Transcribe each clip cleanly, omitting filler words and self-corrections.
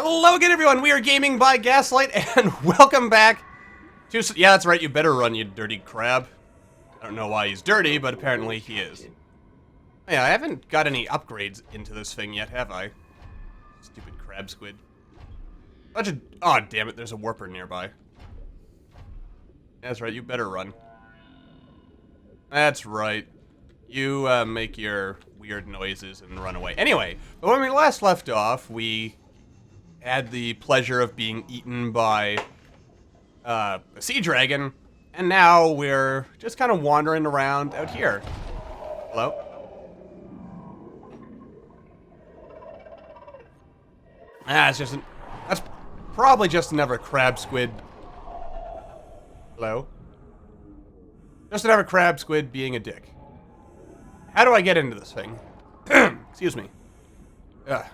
Hello again, everyone. We are Gaming by Gaslight, and welcome back to... Yeah, that's right. You better run, you dirty crab. I don't know why he's dirty, but apparently he is. Yeah, I haven't got any upgrades into this thing yet, have I? Stupid crab squid. Bunch of... Oh, damn it. There's a warper nearby. That's right. You better run. That's right. You make your weird noises and run away. Anyway, but when we last left off, we had the pleasure of being eaten by a sea dragon, and now we're just kind of wandering around out here. Hello? It's just that's probably just another crab squid. Hello? Just another crab squid being a dick. How do I get into this thing? Excuse me. Ugh.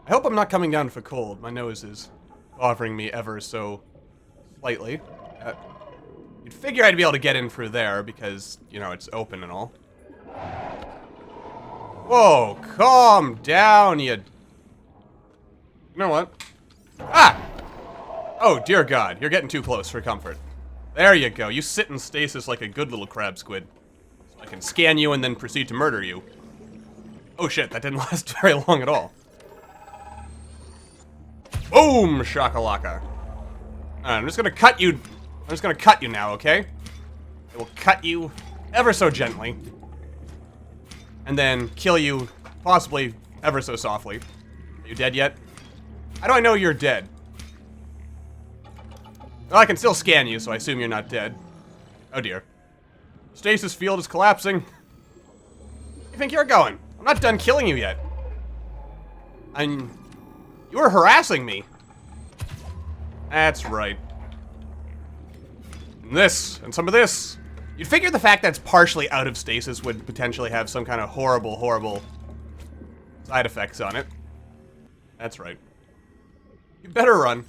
I hope I'm not coming down for cold. My nose is bothering me ever so slightly. You'd figure I'd be able to get in through there because, you know, it's open and all. Whoa, calm down, you... You know what? Ah! Oh, dear God, you're getting too close for comfort. There you go. You sit in stasis like a good little crab squid. So I can scan you and then proceed to murder you. Oh shit, that didn't last very long at all. Boom, shakalaka. I'm just gonna cut you. I'm just gonna cut you now, okay? I will cut you ever so gently. And then kill you, possibly ever so softly. Are you dead yet? How do I know you're dead? Well, I can still scan you, so I assume you're not dead. Oh dear. Stasis field is collapsing. Where do you think you're going? I'm not done killing you yet. You were harassing me. That's right. And this, and some of this. You'd figure the fact that it's partially out of stasis would potentially have some kind of horrible, horrible side effects on it. That's right. You better run.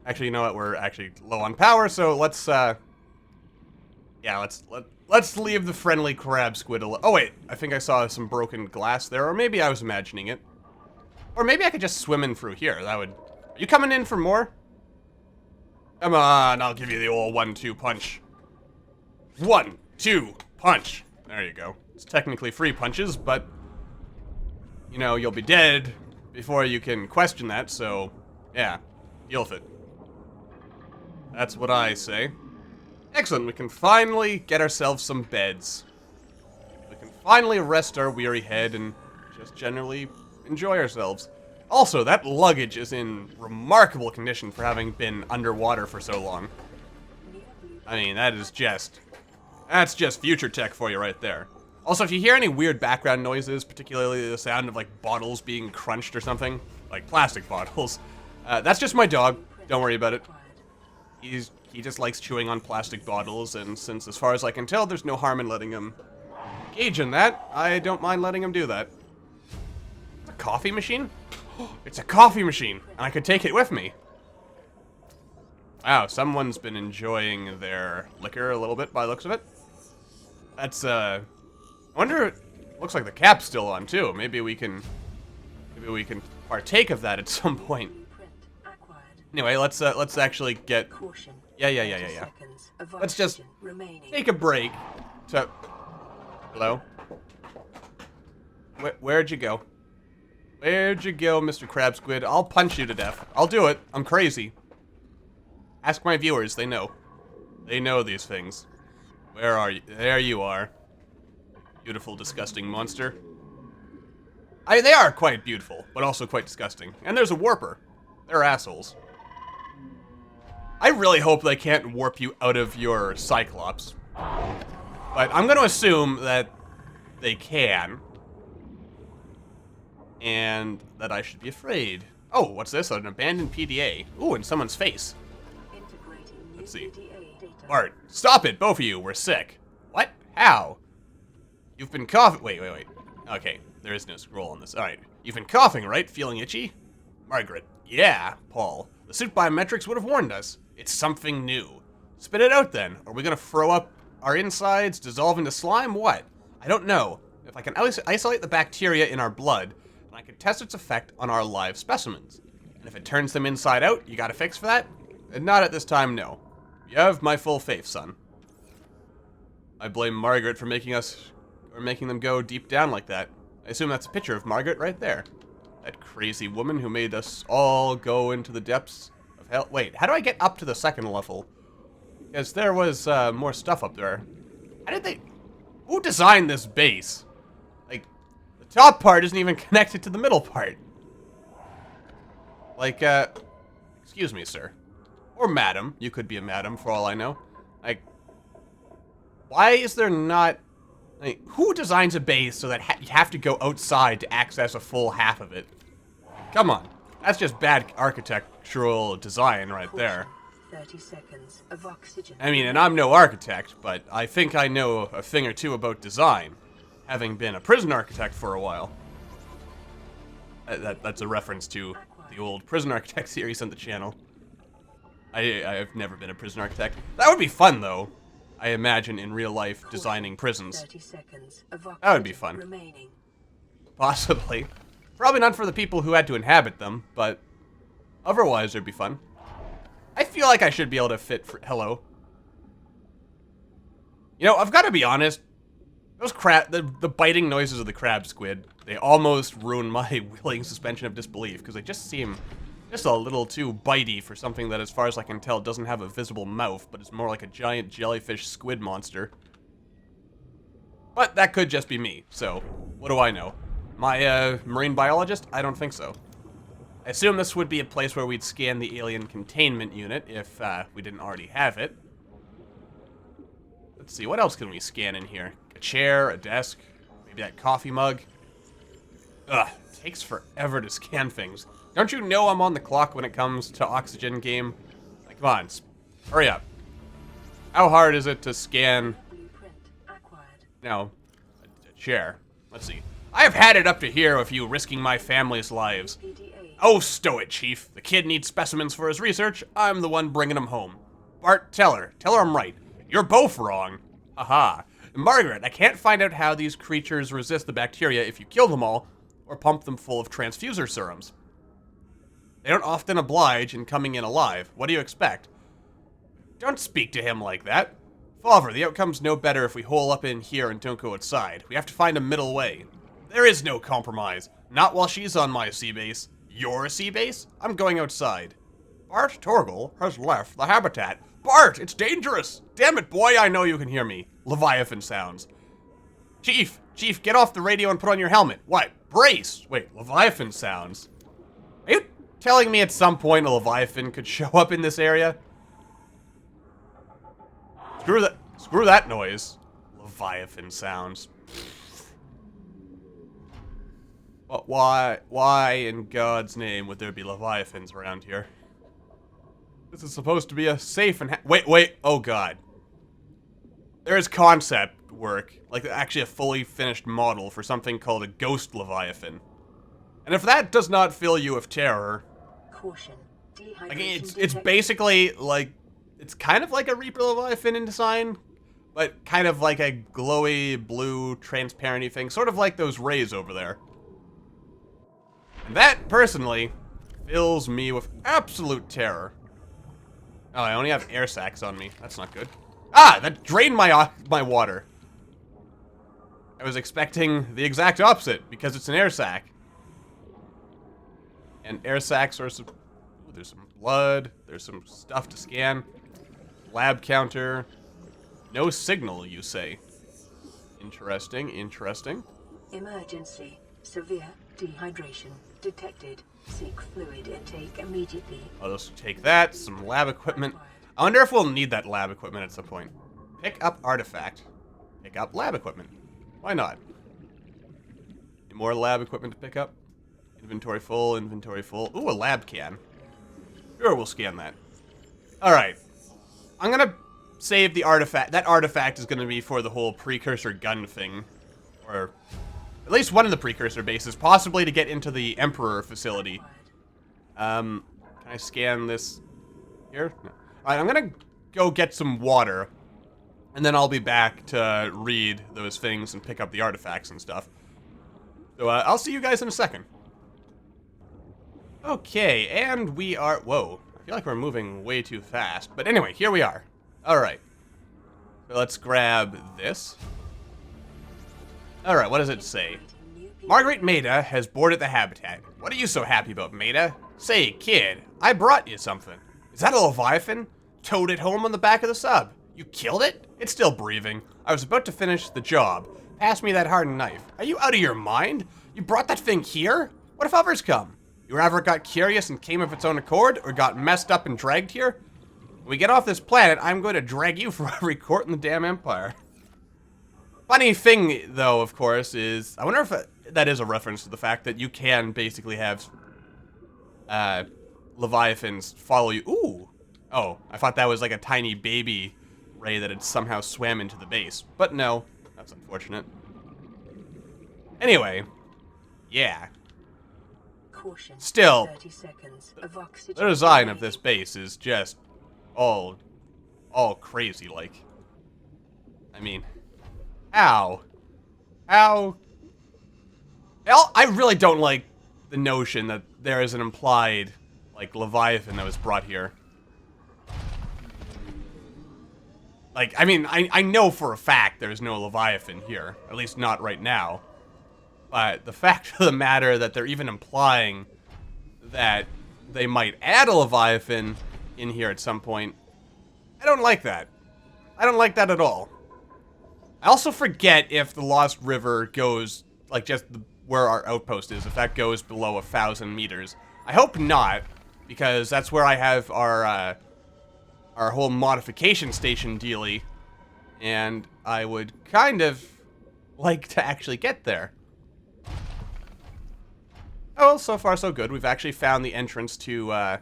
Actually, you know what? We're actually low on power, so let's, yeah, let's leave the friendly crab squid alone. Oh, wait. I think I saw some broken glass there, or maybe I was imagining it. Or maybe I could just swim in through here. That would... Are you coming in for more? Come on, I'll give you the old 1-2 punch. 1-2 punch. There you go. It's technically free punches, but... You know, you'll be dead before you can question that, so... Yeah, deal with it. That's what I say. Excellent, we can finally get ourselves some beds. We can finally rest our weary head and just generally... enjoy ourselves. Also, that luggage is in remarkable condition for having been underwater for so long. I mean, that's just future tech for you right there. Also, if you hear any weird background noises, particularly the sound of, like, bottles being crunched or something, like plastic bottles, that's just my dog. Don't worry about it. He just likes chewing on plastic bottles, and since, as far as I can tell, there's no harm in letting him engage in that, I don't mind letting him do that. A coffee machine? It's a coffee machine, and I could take it with me. Wow, someone's been enjoying their liquor a little bit by the looks of it. That's, I wonder, looks like the cap's still on, too. Maybe we can partake of that at some point. Anyway, let's actually get... Yeah. Let's just take a break to... Hello? Where'd you go? Where'd you go, Mr. Crab Squid? I'll punch you to death. I'll do it. I'm crazy. Ask my viewers. They know. They know these things. Where are you? There you are. Beautiful, disgusting monster. They are quite beautiful, but also quite disgusting. And there's a warper. They're assholes. I really hope they can't warp you out of your Cyclops. But I'm going to assume that they can. And that I should be afraid. Oh, what's this? An abandoned PDA. Ooh, in someone's face. Let's see. Bart, stop it, both of you. We're sick. What? How? You've been coughing. Wait. Okay, there is no scroll on this. All right. You've been coughing, right? Feeling itchy? Margaret. Yeah, Paul. The suit biometrics would have warned us. It's something new. Spit it out then. Are we gonna throw up our insides, dissolve into slime? What? I don't know. If I can isolate the bacteria in our blood, and I can test its effect on our live specimens. And if it turns them inside out, you got a fix for that? And not at this time, no. You have my full faith, son. I blame Margaret for making them go deep down like that. I assume that's a picture of Margaret right there. That crazy woman who made us all go into the depths of hell. Wait, how do I get up to the second level? Because there was more stuff up there. How did they... Who designed this base? Like, the top part isn't even connected to the middle part. Like, excuse me, sir. Or madam. You could be a madam, for all I know. Like, why is there not... Like, who designs a base so that you have to go outside to access a full half of it? Come on. That's just bad architectural design right there. 30 seconds of oxygen. I mean, and I'm no architect, but I think I know a thing or two about design, having been a prison architect for a while. That's a reference to the old prison architect series on the channel. I've never been a prison architect. That would be fun, though. I imagine in real life designing prisons. 30 seconds of oxygen that would be fun. Remaining. Possibly. Probably not for the people who had to inhabit them, but otherwise it'd be fun. I feel like I should be able to fit for... Hello. You know, I've got to be honest. Those the biting noises of the crab squid, they almost ruin my willing suspension of disbelief, because they just seem just a little too bitey for something that, as far as I can tell, doesn't have a visible mouth, but is more like a giant jellyfish squid monster. But that could just be me, so what do I know? Am I a marine biologist? I don't think so. I assume this would be a place where we'd scan the alien containment unit if we didn't already have it. Let's see, what else can we scan in here? A chair, a desk, maybe that coffee mug. Ugh, it takes forever to scan things. Don't you know I'm on the clock when it comes to oxygen, game? Like, come on, hurry up. How hard is it to scan... Blueprint acquired. No, a chair. Let's see. I have had it up to here with you risking my family's lives. PDA. Oh, stow it, Chief. The kid needs specimens for his research. I'm the one bringing them home. Bart, tell her. Tell her I'm right. You're both wrong. Aha. Margaret, I can't find out how these creatures resist the bacteria if you kill them all, or pump them full of transfuser serums. They don't often oblige in coming in alive. What do you expect? Don't speak to him like that. Father, the outcome's no better if we hole up in here and don't go outside. We have to find a middle way. There is no compromise. Not while she's on my sea base. Your sea base? I'm going outside. Bart Torgal has left the habitat. Bart, it's dangerous! Damn it, boy, I know you can hear me. Leviathan sounds. Chief, get off the radio and put on your helmet. What? Brace! Wait, Leviathan sounds. Are you telling me at some point a Leviathan could show up in this area? Screw that noise. Leviathan sounds. But why in God's name would there be Leviathans around here? This is supposed to be a safe and wait, oh God. There is concept work, like actually a fully finished model for something called a ghost Leviathan. And if that does not fill you with terror... Caution. Like, it's basically like... It's kind of like a Reaper Leviathan in design, but kind of like a glowy, blue, transparent-y thing. Sort of like those rays over there. And that, personally, fills me with absolute terror. Oh, I only have air sacs on me. That's not good. Ah, that drained my water. I was expecting the exact opposite, because it's an air sac. And air sacs are some... Ooh, there's some blood. There's some stuff to scan. Lab counter. No signal, you say. Interesting, interesting. Emergency. Severe dehydration detected. Seek fluid intake immediately. I'll just take that. Some lab equipment. I wonder if we'll need that lab equipment at some point. Pick up artifact. Pick up lab equipment. Why not? Any more lab equipment to pick up? Inventory full, inventory full. Ooh, a lab can. Sure, we'll scan that. Alright. I'm gonna save the artifact. That artifact is gonna be for the whole precursor gun thing. Or at least one of the precursor bases, possibly to get into the Emperor facility. Can I scan this here? No. Alright, I'm gonna go get some water. And then I'll be back to read those things and pick up the artifacts and stuff. So, I'll see you guys in a second. Okay, and we are... Whoa. I feel like we're moving way too fast. But anyway, here we are. Alright. So let's grab this. Alright, what does it say? Margaret Maeda has boarded the habitat. What are you so happy about, Maeda? Say, kid, I brought you something. Is that a Leviathan? Towed it home on the back of the sub. You killed it? It's still breathing. I was about to finish the job. Pass me that hardened knife. Are you out of your mind? You brought that thing here? What if others come? You ever got curious and came of its own accord, or got messed up and dragged here? When we get off this planet, I'm going to drag you from every court in the damn Empire. Funny thing, though, of course, is... I wonder if that is a reference to the fact that you can basically have Leviathans follow you. Ooh! Oh, I thought that was like a tiny baby ray that had somehow swam into the base. But no, that's unfortunate. Anyway, yeah. Caution. Still, 30 seconds of oxygen the design of this base is just all crazy, like. I mean, how? Hell, I really don't like the notion that there is an implied, like, Leviathan that was brought here. Like, I mean, I know for a fact there's no Leviathan here. At least not right now. But the fact of the matter that they're even implying that they might add a Leviathan in here at some point, I don't like that. I don't like that at all. I also forget if the Lost River goes, like, just where our outpost is, if that goes below 1,000 meters. I hope not, because that's where I have our whole modification station dealie, and I would kind of like to actually get there. Oh, well, so far so good. We've actually found the entrance to the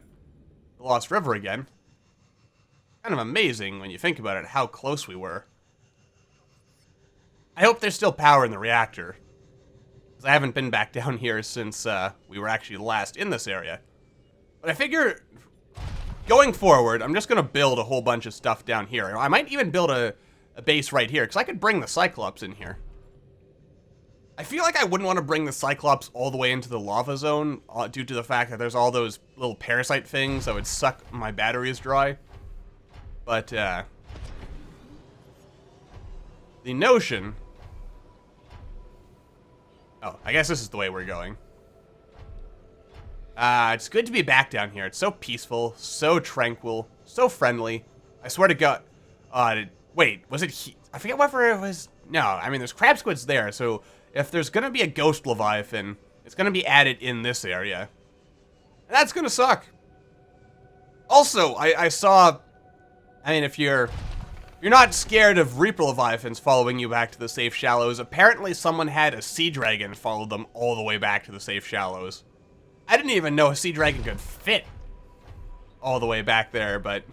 Lost River again. Kind of amazing when you think about it, how close we were. I hope there's still power in the reactor, because I haven't been back down here since we were actually last in this area. But I figure, going forward, I'm just going to build a whole bunch of stuff down here. I might even build a base right here, because I could bring the Cyclops in here. I feel like I wouldn't want to bring the Cyclops all the way into the lava zone, due to the fact that there's all those little parasite things that would suck my batteries dry. But, the notion... Oh, I guess this is the way we're going. It's good to be back down here. It's so peaceful, so tranquil, so friendly. I swear to God... wait, was it... I forget whether it was... No, I mean, there's crab squids there, so... If there's gonna be a ghost Leviathan, it's gonna be added in this area. And that's gonna suck. Also, I saw... I mean, if you're not scared of Reaper Leviathans following you back to the safe shallows, apparently someone had a sea dragon follow them all the way back to the safe shallows. I didn't even know a sea dragon could fit all the way back there, but...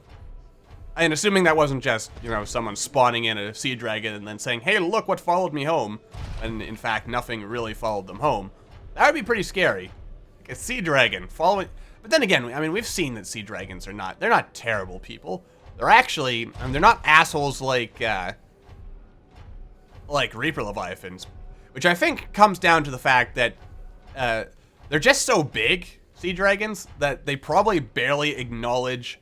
And assuming that wasn't just, you know, someone spawning in a sea dragon and then saying, hey, look what followed me home. And in fact, nothing really followed them home. That would be pretty scary. Like a sea dragon following... But then again, I mean, we've seen that sea dragons are not... They're not terrible people. They're actually... I mean, they're not assholes like Reaper Leviathans. Which I think comes down to the fact that they're just so big, sea dragons, that they probably barely acknowledge...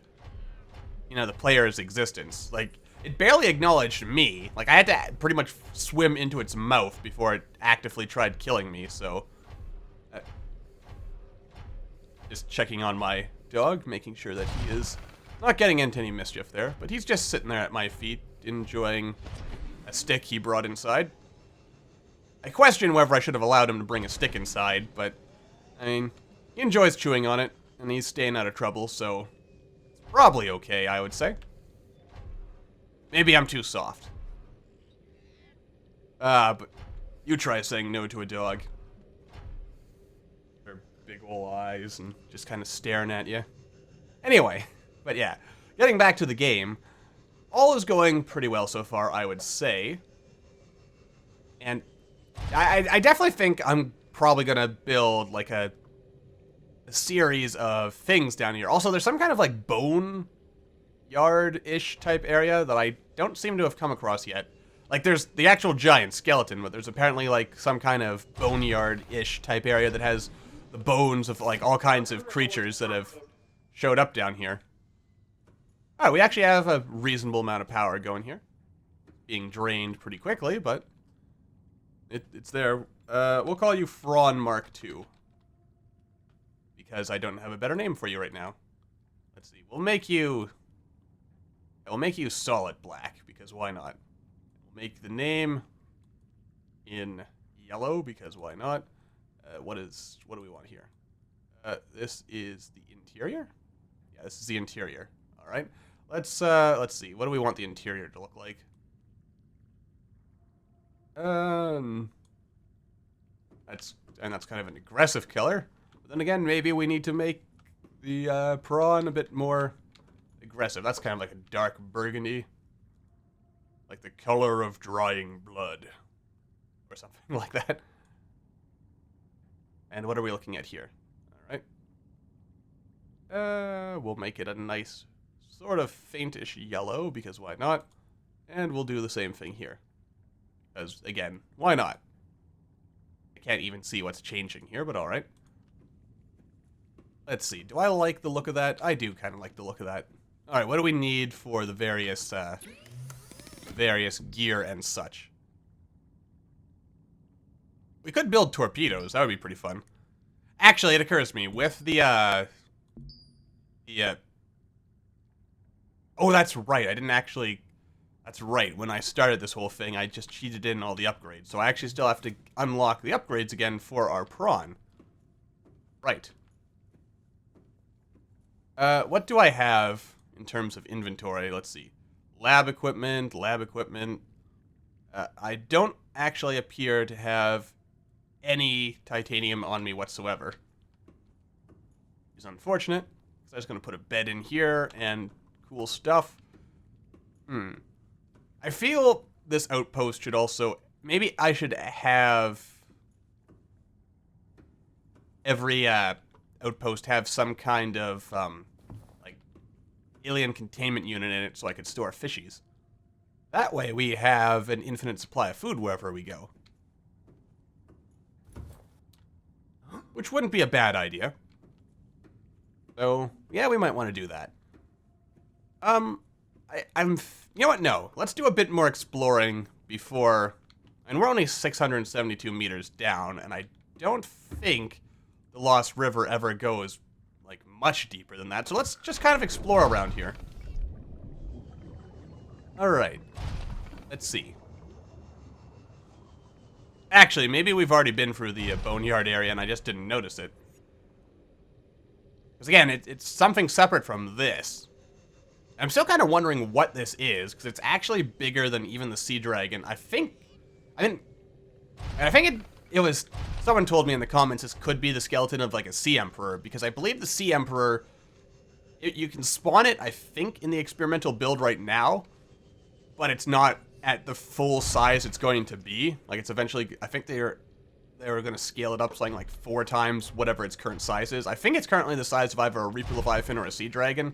you know, the player's existence. Like, it barely acknowledged me. Like, I had to pretty much swim into its mouth before it actively tried killing me, so... just checking on my dog, making sure that he is not getting into any mischief there, but he's just sitting there at my feet, enjoying a stick he brought inside. I question whether I should have allowed him to bring a stick inside, but, I mean, he enjoys chewing on it, and he's staying out of trouble, so... probably okay, I would say. Maybe I'm too soft. But you try saying no to a dog. Their big ol' eyes and just kind of staring at you. Anyway, but yeah, getting back to the game, all is going pretty well so far, I would say. And I definitely think I'm probably gonna build like a series of things down here. Also, there's some kind of like bone yard-ish type area that I don't seem to have come across yet. Like, there's the actual giant skeleton, but there's apparently like some kind of boneyard-ish type area that has the bones of, like, all kinds of creatures that have showed up down here. Alright, we actually have a reasonable amount of power going here. Being drained pretty quickly, but it's there. We'll call you Frawn Mark II. Because I don't have a better name for you right now. Let's see. We'll make you solid black, because why not? We'll make the name in yellow, because why not? What do we want here? This is the interior? Yeah, this is the interior. Alright. Let's see. What do we want the interior to look like? That's kind of an aggressive color. But then again, maybe we need to make the prawn a bit more aggressive. That's kind of like a dark burgundy. Like the color of drying blood. Or something like that. And what are we looking at here? Alright. We'll make it a nice sort of faintish yellow, because why not? And we'll do the same thing here. Because, again, why not? I can't even see what's changing here, but alright. Let's see. Do I like the look of that? I do kind of like the look of that. Alright, what do we need for the various gear and such? We could build torpedoes. That would be pretty fun. Actually, it occurs to me, with oh, that's right. I didn't actually... That's right. When I started this whole thing, I just cheated in all the upgrades. So I actually still have to unlock the upgrades again for our prawn. Right. What do I have in terms of inventory? Let's see. Lab equipment, lab equipment. I don't actually appear to have any titanium on me whatsoever. It's unfortunate. So I'm just going to put a bed in here and cool stuff. I feel this outpost should also... Maybe I should have... Every outpost have some kind of, like, alien containment unit in it so I could store fishies. That way we have an infinite supply of food wherever we go. Which wouldn't be a bad idea. So, yeah, we might want to do that. You know what? No. Let's do a bit more exploring before... And we're only 672 meters down, and I don't think the Lost River ever goes, like, much deeper than that. So let's just kind of explore around here. Alright. Let's see. Actually, maybe we've already been through the boneyard area and I just didn't notice it. Because again, it's something separate from this. I'm still kind of wondering what this is, because it's actually bigger than even the sea dragon. I think it was, someone told me in the comments this could be the skeleton of like a sea emperor, because I believe the sea emperor, you can spawn it, I think, in the experimental build right now, but it's not at the full size it's going to be. Like, it's eventually, I think they were going to scale it up something like 4 times whatever its current size is. I think it's currently the size of either a Reaper Leviathan or a sea dragon.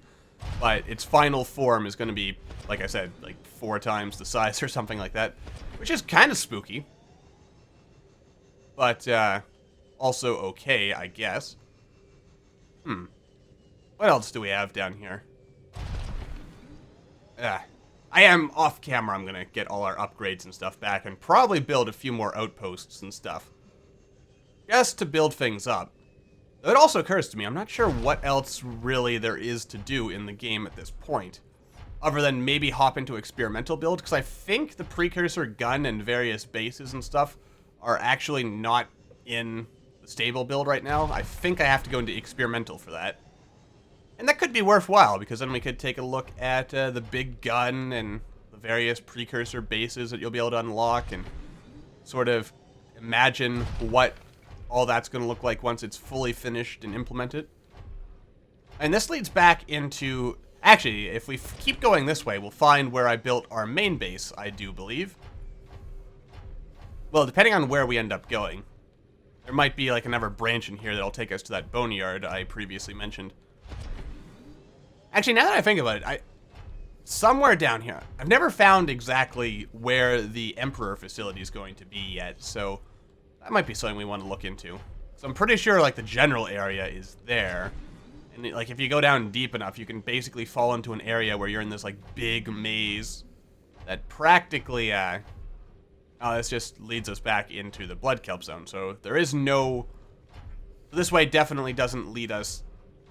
But its final form is going to be, like I said, like 4 times the size or something like that. Which is kind of spooky. But, also okay, I guess. What else do we have down here? I am off camera. I'm going to get all our upgrades and stuff back and probably build a few more outposts and stuff. Just to build things up. It also occurs to me, I'm not sure what else really there is to do in the game at this point. Other than maybe hop into experimental build, because I think the precursor gun and various bases and stuff are actually not in the stable build right now. I think I have to go into experimental for that. And that could be worthwhile, because then we could take a look at the big gun and the various precursor bases that you'll be able to unlock and sort of imagine what all that's going to look like once it's fully finished and implemented. And this leads back into... Actually, if we keep going this way, we'll find where I built our main base, I do believe. Well, depending on where we end up going. There might be like another branch in here that'll take us to that boneyard I previously mentioned. Actually, now that I think about it, somewhere down here, I've never found exactly where the Emperor facility is going to be yet, so... That might be something we want to look into. So I'm pretty sure, like, the general area is there. And, like, if you go down deep enough, you can basically fall into an area where you're in this, like, big maze that practically, oh, this just leads us back into the blood kelp zone. So there is no... This way definitely doesn't lead us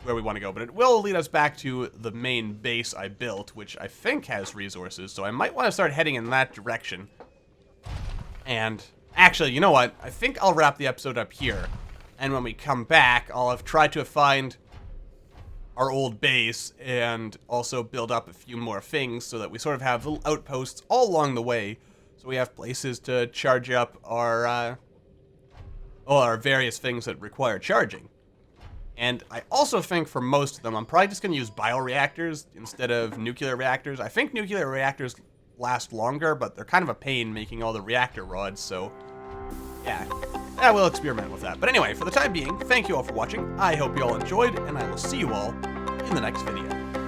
where we want to go, but it will lead us back to the main base I built, which I think has resources, so I might want to start heading in that direction. And actually, you know what? I think I'll wrap the episode up here, and when we come back, I'll have tried to find our old base and also build up a few more things so that we sort of have little outposts all along the way, so we have places to charge up our various things that require charging. And I also think for most of them, I'm probably just going to use bioreactors instead of nuclear reactors. I think nuclear reactors last longer, but they're kind of a pain making all the reactor rods, so yeah, we'll experiment with that. But anyway, for the time being, thank you all for watching. I hope you all enjoyed, and I will see you all in the next video.